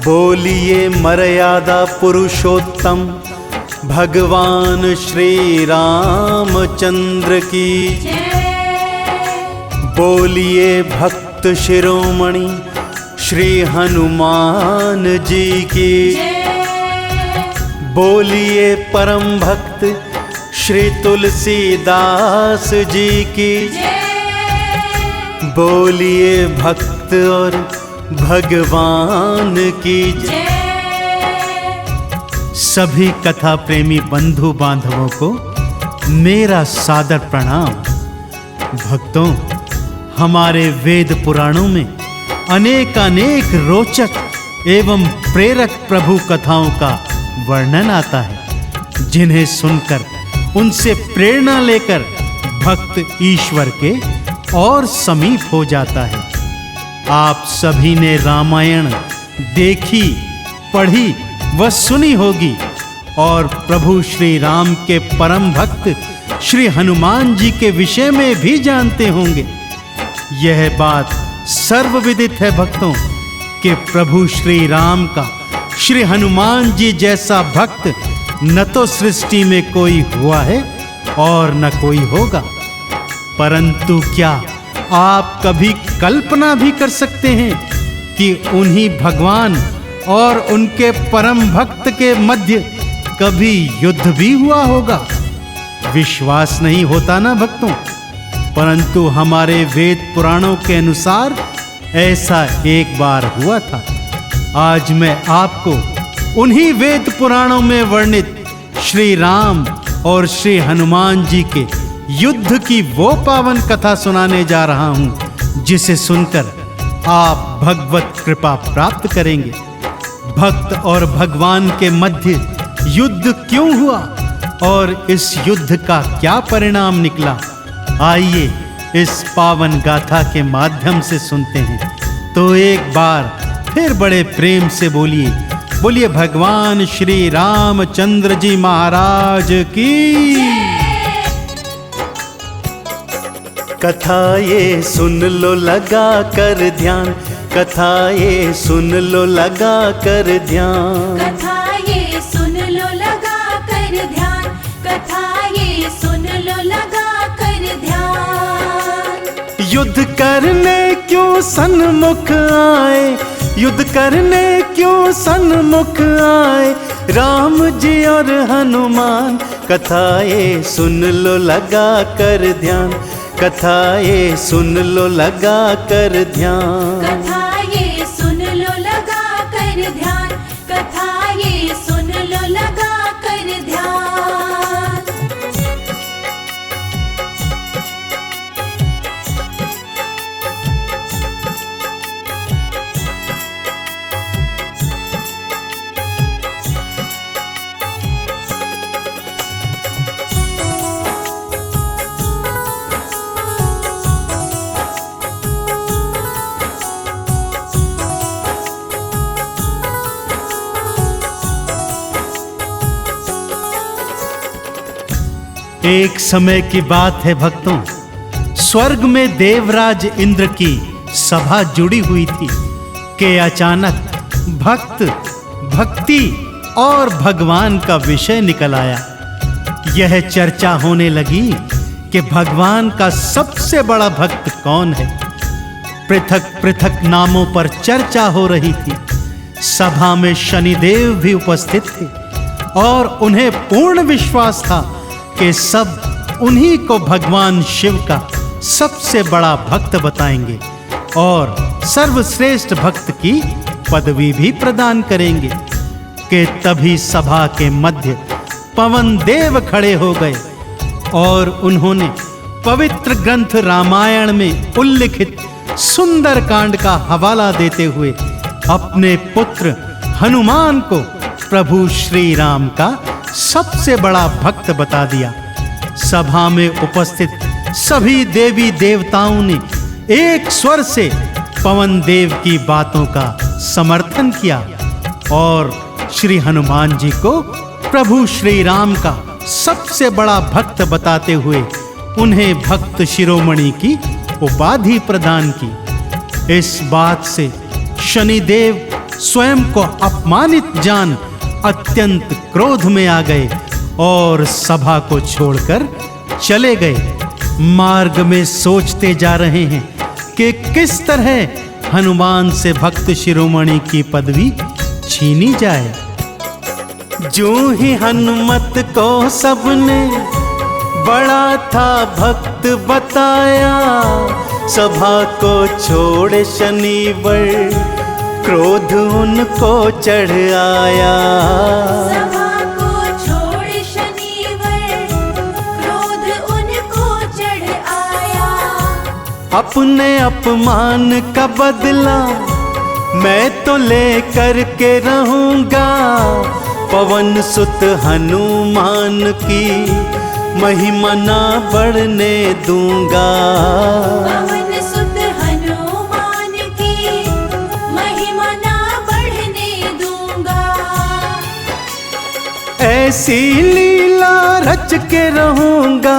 बोलिए मर्यादा पुरुषोत्तम भगवान श्री रामचंद्र की। बोलिए भक्त शिरोमणि श्री हनुमान जी की। बोलिए परम भक्त श्री तुलसीदास जी की। बोलिए भक्त और भगवान की जय। सभी कथा प्रेमी बंधु बांधवों को मेरा सादर प्रणाम। भक्तों, हमारे वेद पुराणों में अनेक रोचक एवं प्रेरक प्रभु कथाओं का वर्णन आता है, जिन्हें सुनकर उनसे प्रेरणा लेकर भक्त ईश्वर के और समीप हो जाता है। आप सभी ने रामायण देखी, पढ़ी व सुनी होगी और प्रभु श्री राम के परम भक्त श्री हनुमान जी के विषय में भी जानते होंगे। यह बात सर्वविदित है भक्तों कि प्रभु श्री राम का श्री हनुमान जी जैसा भक्त न तो सृष्टि में कोई हुआ है और न कोई होगा। परंतु क्या आप कभी कल्पना भी कर सकते हैं कि उन्हीं भगवान और उनके परम भक्त के मध्य कभी युद्ध भी हुआ होगा? विश्वास नहीं होता ना भक्तों, परंतु हमारे वेद पुराणों के अनुसार ऐसा एक बार हुआ था। आज मैं आपको उन्हीं वेद पुराणों में वर्णित श्री राम और श्री हनुमान जी के युद्ध की वो पावन कथा सुनाने जा रहा हूं, जिसे सुनकर आप भगवत कृपा प्राप्त करेंगे। भक्त और भगवान के मध्य युद्ध क्यों हुआ और इस युद्ध का क्या परिणाम निकला, आइए इस पावन गाथा के माध्यम से सुनते हैं। तो एक बार फिर बड़े प्रेम से बोलिए भगवान श्री रामचंद्र जी महाराज की। कथा ये सुन लो लगा कर ध्यान, कथा ये सुन लो लगा कर ध्यान। कथा ये सुन लो लगा कर ध्यान, कथा ये सुन लो लगा कर ध्यान। युद्ध करने क्यों सन्मुख आए, युद्ध करने क्यों सन्मुख आए राम जी और हनुमान। कथा ये सुन लो लगा कर ध्यान, कथा ये सुन लो लगा कर ध्यान। कथा ये सुन लो लगा कर ध्यान, कथा ये सुन लो लगा कर ध्यान। एक समय की बात है भक्तों, स्वर्ग में देवराज इंद्र की सभा जुड़ी हुई थी कि अचानक भक्त, भक्ति और भगवान का विषय निकल आया। यह चर्चा होने लगी कि भगवान का सबसे बड़ा भक्त कौन है। पृथक पृथक नामों पर चर्चा हो रही थी। सभा में शनिदेव भी उपस्थित थे और उन्हें पूर्ण विश्वास था कि सब उन्हीं को भगवान शिव का सबसे बड़ा भक्त बताएंगे और सर्वश्रेष्ठ भक्त की पदवी भी प्रदान करेंगे। कि तभी सभा के मध्य पवन देव खड़े हो गए और उन्होंने पवित्र ग्रंथ रामायण में उल्लिखित सुंदर कांड का हवाला देते हुए अपने पुत्र हनुमान को प्रभु श्री राम का सबसे बड़ा भक्त बता दिया। सभा में उपस्थित सभी देवी देवताओं ने एक स्वर से पवन देव की बातों का समर्थन किया और श्री हनुमान जी को प्रभु श्री राम का सबसे बड़ा भक्त बताते हुए उन्हें भक्त शिरोमणि की उपाधि प्रदान की। इस बात से शनिदेव स्वयं को अपमानित जान अत्यंत क्रोध में आ गए और सभा को छोड़कर चले गए। मार्ग में सोचते जा रहे हैं कि किस तरह हनुमान से भक्त शिरोमणि की पदवी छीनी जाए। जो ही हनुमत को सबने बड़ा था भक्त बताया, सभा को छोड़ शनिवर क्रोध उनको चढ़ आया। सभा को छोड़ शनिवर क्रोध उनको चढ़ आया। अपने अपमान का बदला मैं तो लेकर के रहूंगा, पवन सुत हनुमान की महिमा ना बढ़ने दूंगा। पवन सुत हनुमान की महिमा ना बढ़ने दूंगा। ऐसी लीला रच के रहूंगा,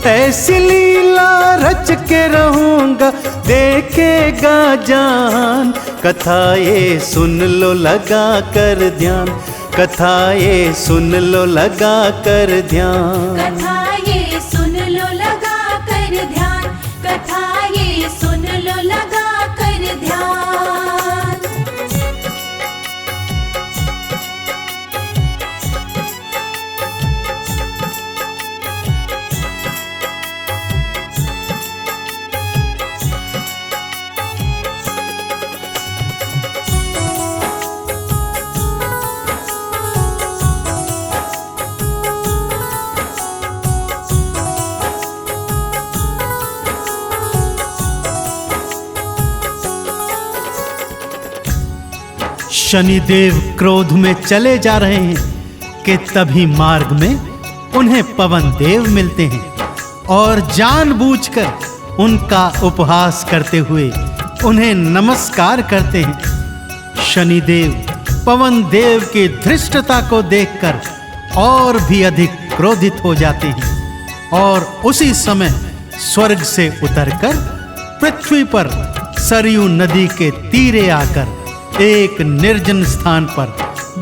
ऐसी लीला रच के रहूंगा, देखेगा जान। कथा ये सुन लो लगा कर ध्यान, कथा ये सुन लो लगा कर ध्यान। कथा ये सुन लो लगा कर ध्यान, कथा ये सुन लो लगा कर ध्यान। शनिदेव क्रोध में चले जा रहे हैं कि तभी मार्ग में उन्हें पवन देव मिलते हैं और जानबूझकर उनका उपहास करते हुए उन्हें नमस्कार करते हैं। शनिदेव पवन देव की धृष्टता को देखकर और भी अधिक क्रोधित हो जाते हैं और उसी समय स्वर्ग से उतरकर पृथ्वी पर सरयू नदी के तीरे आकर एक निर्जन स्थान पर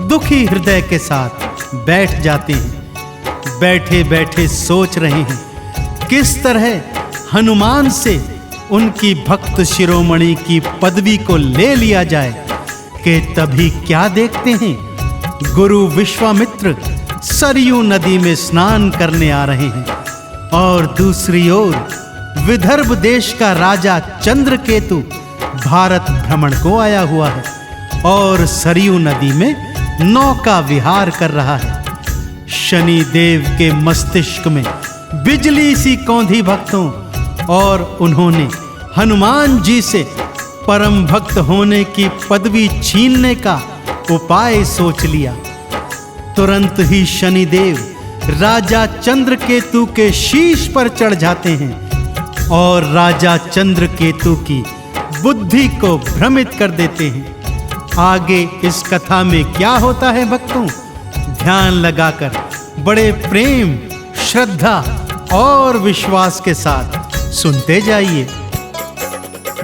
दुखी हृदय के साथ बैठ जाते हैं। बैठे बैठे सोच रहे हैं किस तरह हनुमान से उनकी भक्त शिरोमणि की पदवी को ले लिया जाए कि तभी क्या देखते हैं, गुरु विश्वामित्र सरयू नदी में स्नान करने आ रहे हैं और दूसरी ओर विदर्भ देश का राजा चंद्रकेतु भारत भ्रमण को आया हुआ है और सरयू नदी में नौका विहार कर रहा है। शनि देव के मस्तिष्क में बिजली सी कौंधी भक्तों और उन्होंने हनुमान जी से परम भक्त होने की पदवी छीनने का उपाय सोच लिया। तुरंत ही शनिदेव राजा चंद्रकेतु के शीश पर चढ़ जाते हैं और राजा चंद्रकेतु की बुद्धि को भ्रमित कर देते हैं। आगे इस कथा में क्या होता है भक्तों, ध्यान लगाकर बड़े प्रेम, श्रद्धा और विश्वास के साथ सुनते जाइए।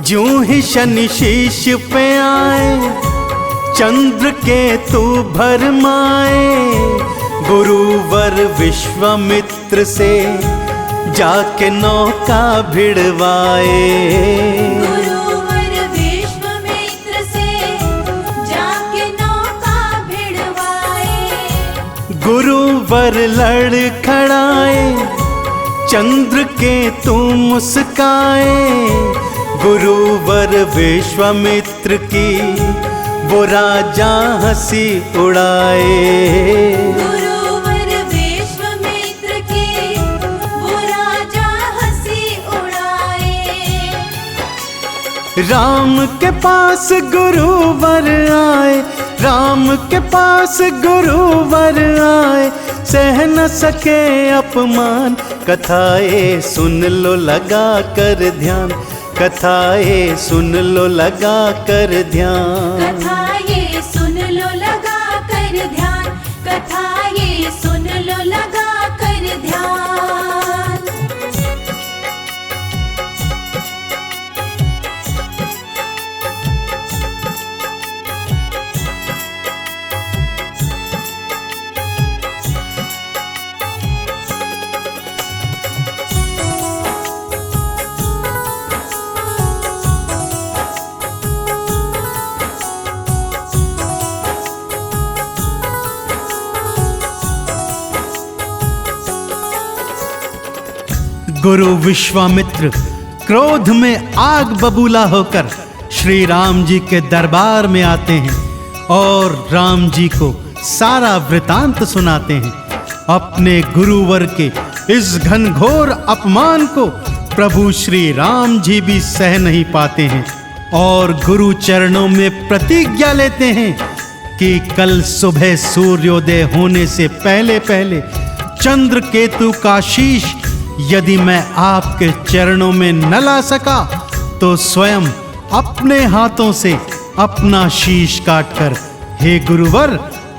ज्यों ही शनि शीश पे आए, चंद्रकेतु भरमाए, गुरुवर विश्वामित्र से जाके नौका भिड़वाए। गुरुवर विश्वामित्र से जाके नौका भिड़वाए। गुरुवर लड़खड़ाए, चंद्रकेतु मुस्काए, गुरुवर विश्वामित्र की वो राजा हंसी उड़ाए। गुरुवर विश्वामित्र की वो राजा हंसी उड़ाए। राम के पास गुरुवर आए, राम के पास गुरुवर आए, सह न सके अपमान। कथाएं सुन लो लगा कर ध्यान, कथाएं सुन लो लगा कर ध्यान। कथा ये सुन लो लगा कर ध्यान, कथा ये सुन लो लगा कर ध्यान। गुरु विश्वामित्र क्रोध में आग बबूला होकर श्री राम जी के दरबार में आते हैं और राम जी को सारा वृतांत सुनाते हैं। अपने गुरुवर के इस घनघोर अपमान को प्रभु श्री राम जी भी सह नहीं पाते हैं और गुरु चरणों में प्रतिज्ञा लेते हैं कि कल सुबह सूर्योदय होने से पहले पहले चंद्र केतु का शीश यदि मैं आपके चरणों में न ला सका तो स्वयं अपने हाथों से अपना शीश काटकर हे गुरुवर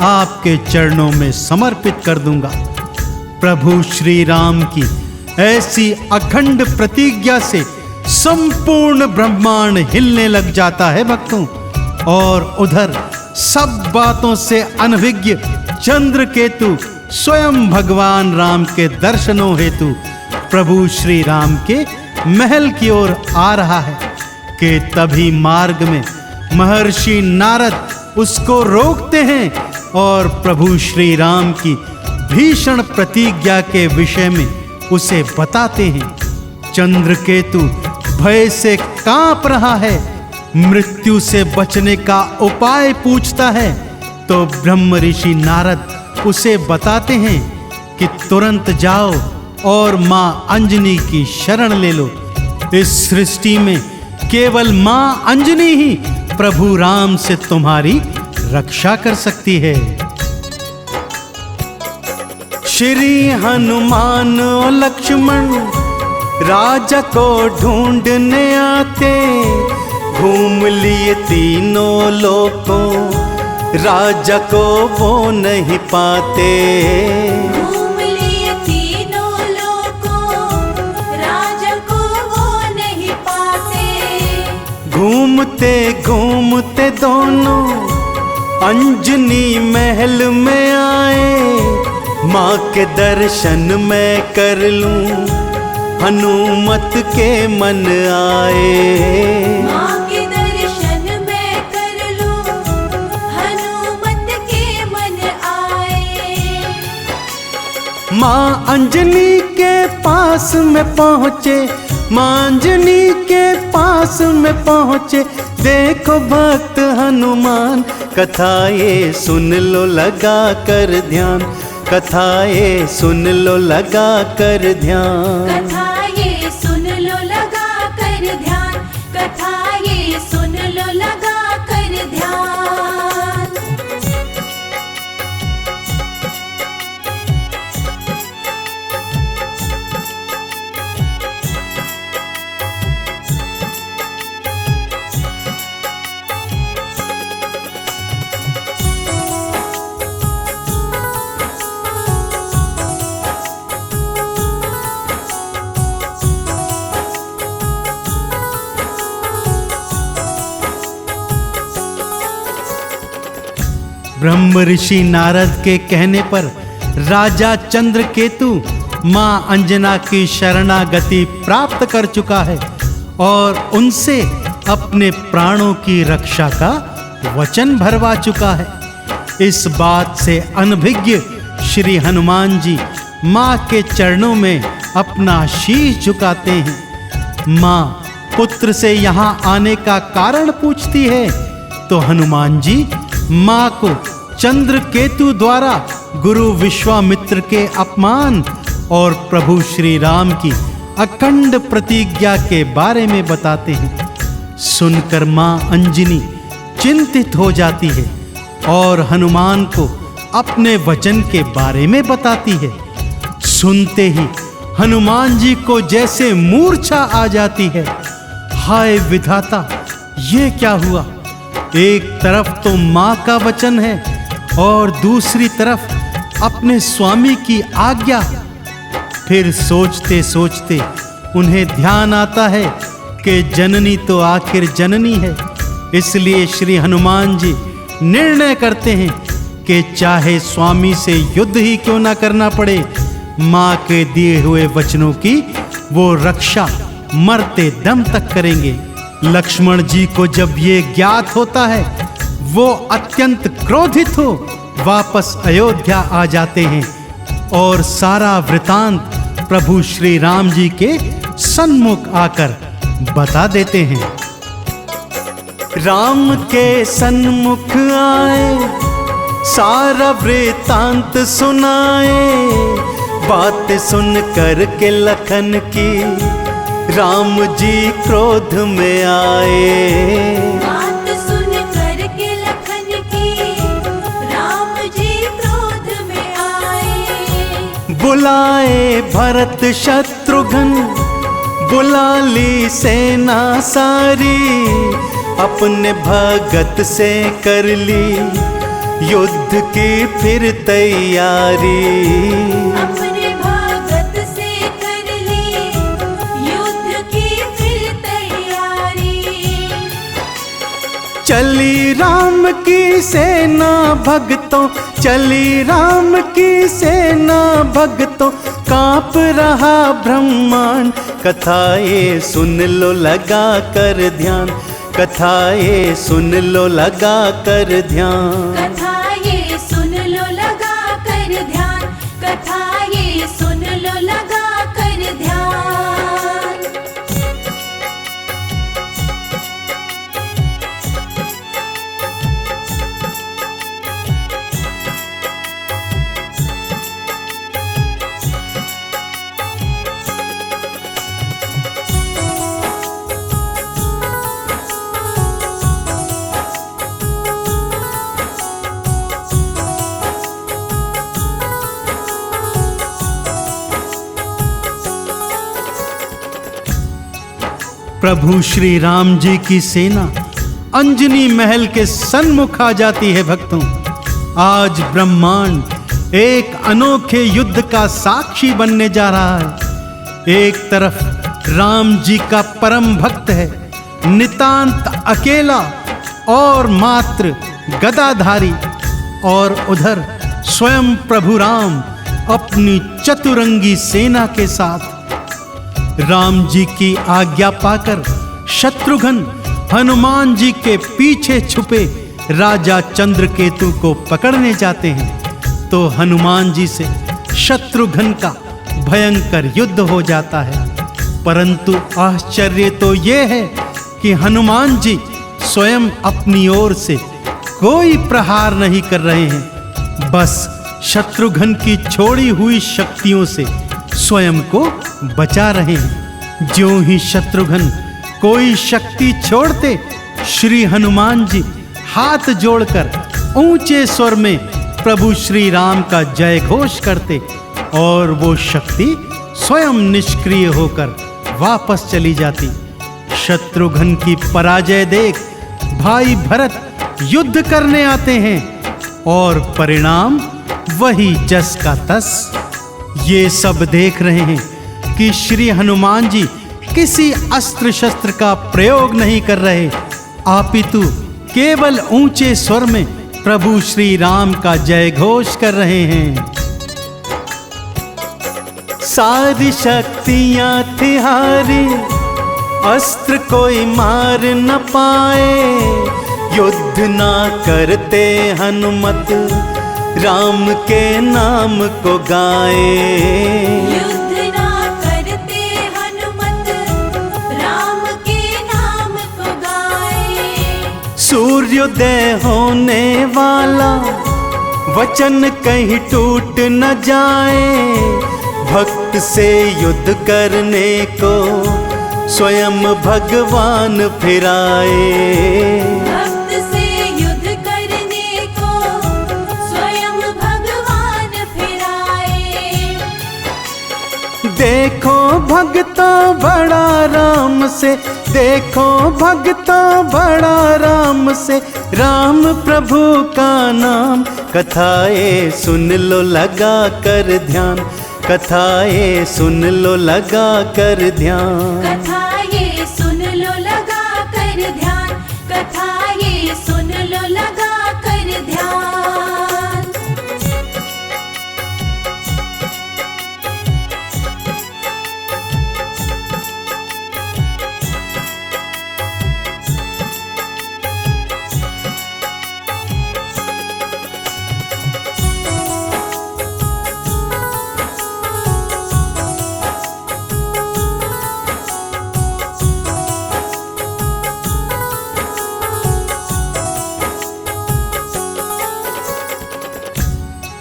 आपके चरणों में समर्पित कर दूंगा। प्रभु श्री राम की ऐसी अखंड प्रतिज्ञा से संपूर्ण ब्रह्मांड हिलने लग जाता है भक्तों। और उधर सब बातों से अनभिज्ञ चंद्रकेतु स्वयं भगवान राम के दर्शनों हेतु प्रभु श्री राम के महल की ओर आ रहा है कि तभी मार्ग में महर्षि नारद उसको रोकते हैं और प्रभु श्री राम की भीषण प्रतिज्ञा के विषय में उसे बताते हैं। चंद्रकेतु भय से कांप रहा है, मृत्यु से बचने का उपाय पूछता है तो ब्रह्म ऋषि नारद उसे बताते हैं कि तुरंत जाओ और मां अंजनी की शरण ले लो। इस सृष्टि में केवल मां अंजनी ही प्रभु राम से तुम्हारी रक्षा कर सकती है। श्री हनुमान और लक्ष्मण राजा को ढूंढने आते, घूम लिए तीनों लोकों राजा को वो नहीं पाते। घूम लिए तीनों लोकों राजा को वो नहीं पाते। घूमते घूमते दोनों अंजनी महल में आए, माँ के दर्शन मैं कर लूं हनुमत के मन आए। माँ के दर्शन मैं कर लूं हनुमत के मन आए। माँ अंजनी के पास में पहुँचे, माँ अंजनी के पास में पहुँचे, देखो भक्त हनुमान कथा ये सुन लो लगा कर ध्यान, कथा ये सुन लो लगा कर ध्यान। कथा ये सुन लो लगा कर ध्यान, कथा ये सुन लो लगा कर ध्यान। ब्रह्म ऋषि नारद के कहने पर राजा चंद्रकेतु मां अंजना की शरणागति प्राप्त कर चुका है और उनसे अपने प्राणों की रक्षा का वचन भरवा चुका है। इस बात से अनभिज्ञ श्री हनुमान जी मां के चरणों में अपना शीश झुकाते हैं। मां पुत्र से यहाँ आने का कारण पूछती है तो हनुमान जी मां को चंद्रकेतु द्वारा गुरु विश्वामित्र के अपमान और प्रभु श्री राम की अखंड प्रतिज्ञा के बारे में बताते हैं। सुनकर मां अंजनी चिंतित हो जाती है और हनुमान को अपने वचन के बारे में बताती है। सुनते ही हनुमान जी को जैसे मूर्छा आ जाती है। हाय विधाता, ये क्या हुआ? एक तरफ तो माँ का वचन है और दूसरी तरफ अपने स्वामी की आज्ञा। फिर सोचते सोचते उन्हें ध्यान आता है कि जननी तो आखिर जननी है। इसलिए श्री हनुमान जी निर्णय करते हैं कि चाहे स्वामी से युद्ध ही क्यों ना करना पड़े, माँ के दिए हुए वचनों की वो रक्षा मरते दम तक करेंगे। लक्ष्मण जी को जब ये ज्ञात होता है वो अत्यंत क्रोधित हो वापस अयोध्या आ जाते हैं और सारा वृतांत प्रभु श्री राम जी के सन्मुख आकर बता देते हैं। राम के सन्मुख आए, सारा वृतांत सुनाए। बात सुन कर के लखन की राम जी क्रोध में आए। बात सुन कर के लखन की राम जी क्रोध में आए। बुलाए भरत शत्रुघ्न, बुला ली सेना सारी। अपने भगत से कर ली युद्ध की फिर तैयारी। अपने भगत से कर ली युद्ध की फिर तैयारी। चली राम की सेना भक्तों, चली राम की सेना भक्तों। कांप रहा ब्रह्मांड, कथा ये सुन लो लगा कर ध्यान। कथा ये सुन लो लगा कर ध्यान। कथा ये सुन लो लगा कर ध्यान। कथा ये सुन लो लगा कर ध्यान। प्रभु श्री राम जी की सेना अंजनी महल के सन्मुख आ जाती है। भक्तों, आज ब्रह्मांड एक अनोखे युद्ध का साक्षी बनने जा रहा है। एक तरफ राम जी का परम भक्त है नितांत अकेला और मात्र गदाधारी, और उधर स्वयं प्रभु राम अपनी चतुरंगी सेना के साथ। राम जी की आज्ञा पाकर शत्रुघ्न हनुमान जी के पीछे छुपे राजा चंद्रकेतु को पकड़ने जाते हैं, तो हनुमान जी से शत्रुघ्न का भयंकर युद्ध हो जाता है। परंतु आश्चर्य तो यह है कि हनुमान जी स्वयं अपनी ओर से कोई प्रहार नहीं कर रहे हैं, बस शत्रुघ्न की छोड़ी हुई शक्तियों से स्वयं को बचा रहे हैं। ज्यों ही शत्रुघ्न कोई शक्ति छोड़ते, श्री हनुमान जी हाथ जोड़कर ऊंचे स्वर में प्रभु श्री राम का जय घोष करते, और वो शक्ति स्वयं निष्क्रिय होकर वापस चली जाती। शत्रुघ्न की पराजय देख भाई भरत युद्ध करने आते हैं, और परिणाम वही जस का तस। ये सब देख रहे हैं कि श्री हनुमान जी किसी अस्त्र शस्त्र का प्रयोग नहीं कर रहे, अपितु केवल ऊंचे स्वर में प्रभु श्री राम का जय घोष कर रहे हैं। सारी शक्तियां थी हारी, अस्त्र कोई मार न पाए। युद्ध ना करते हनुमत, राम के नाम को गाए। युद्ध ना करते हनुमत, राम के नाम को गाए। सूर्योदय होने वाला, वचन कहीं टूट न जाए। भक्त से युद्ध करने को स्वयं भगवान फिराए। भक्त से युद्ध करने को स्वयं भगवान फिराए। देखो भगता बड़ा राम से, देखो भगता बड़ा राम से। राम प्रभु का नाम, कथाएं सुन लो लगा कर ध्यान। कथाएं सुन लो लगा कर ध्यान। कथा ये सुन लो लगा कर ध्यान। कथा ये सुन लो लगा कर ध्यान।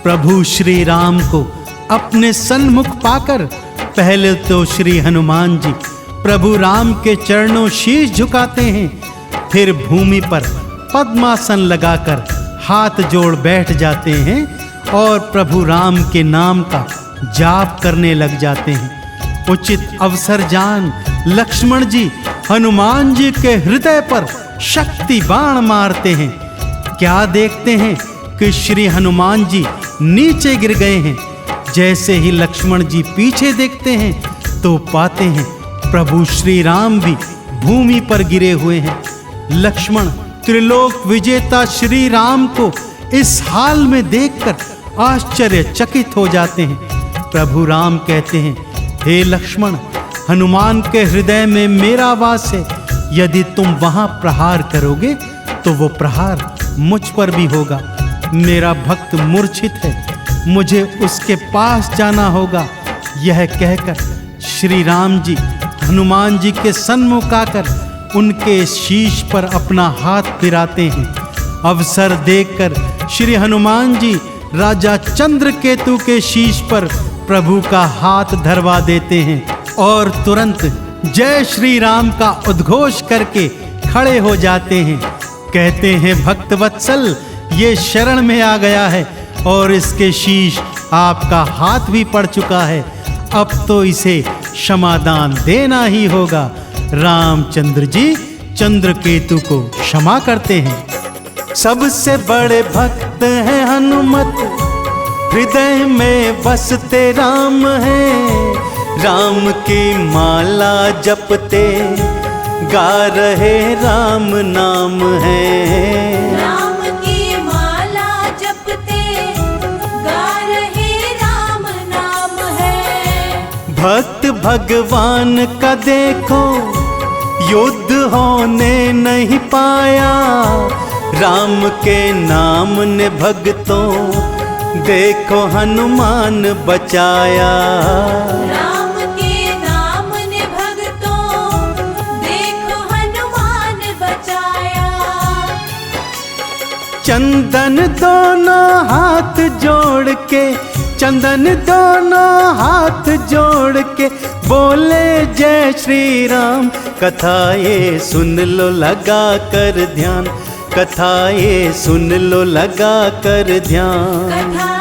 प्रभु श्री राम को अपने सन्मुख पाकर पहले तो श्री हनुमान जी प्रभु राम के चरणों शीश झुकाते हैं, फिर भूमि पर पद्मासन लगाकर हाथ जोड़ बैठ जाते हैं और प्रभु राम के नाम का जाप करने लग जाते हैं। उचित अवसर जान लक्ष्मण जी हनुमान जी के हृदय पर शक्ति बाण मारते हैं। क्या देखते हैं कि श्री हनुमान जी नीचे गिर गए हैं। जैसे ही लक्ष्मण जी पीछे देखते हैं तो पाते हैं प्रभु श्री राम भी भूमि पर गिरे हुए हैं। लक्ष्मण त्रिलोक विजेता श्री राम को इस हाल में देखकर आश्चर्यचकित हो जाते हैं। प्रभु राम कहते हैं, हे लक्ष्मण, हनुमान के हृदय में मेरा वास है। यदि तुम वहां प्रहार करोगे तो वो प्रहार मुझ पर भी होगा। मेरा भक्त मूर्छित है, मुझे उसके पास जाना होगा। यह कहकर श्री राम जी हनुमान जी के सन्मुख आकर उनके शीश पर अपना हाथ फिराते हैं। अवसर देखकर श्री हनुमान जी राजा चंद्रकेतु के शीश पर प्रभु का हाथ धरवा देते हैं और तुरंत जय श्री राम का उद्घोष करके खड़े हो जाते हैं। कहते हैं, भक्त वत्सल ये शरण में आ गया है और इसके शीश आपका हाथ भी पड़ चुका है। अब तो इसे क्षमादान देना ही होगा। रामचंद्र जी चंद्रकेतु को क्षमा करते हैं। सबसे बड़े भक्त हैं हनुमत, हृदय में बसते राम हैं। राम की माला जपते गा रहे राम नाम है। राम की माला जपते गा रहे राम नाम है। भक्त भगवान का देखो युद्ध होने नहीं पाया। राम के नाम ने भक्तों देखो हनुमान बचाया। राम के नाम ने भक्तों देखो हनुमान बचाया। चंदन दोनों हाथ जोड़ के, चंदन दोनों हाथ जोड़ के बोले जय श्री राम। कथा ये सुन लो लगा कर ध्यान, कथा ये सुन लो लगा कर ध्यान। कथा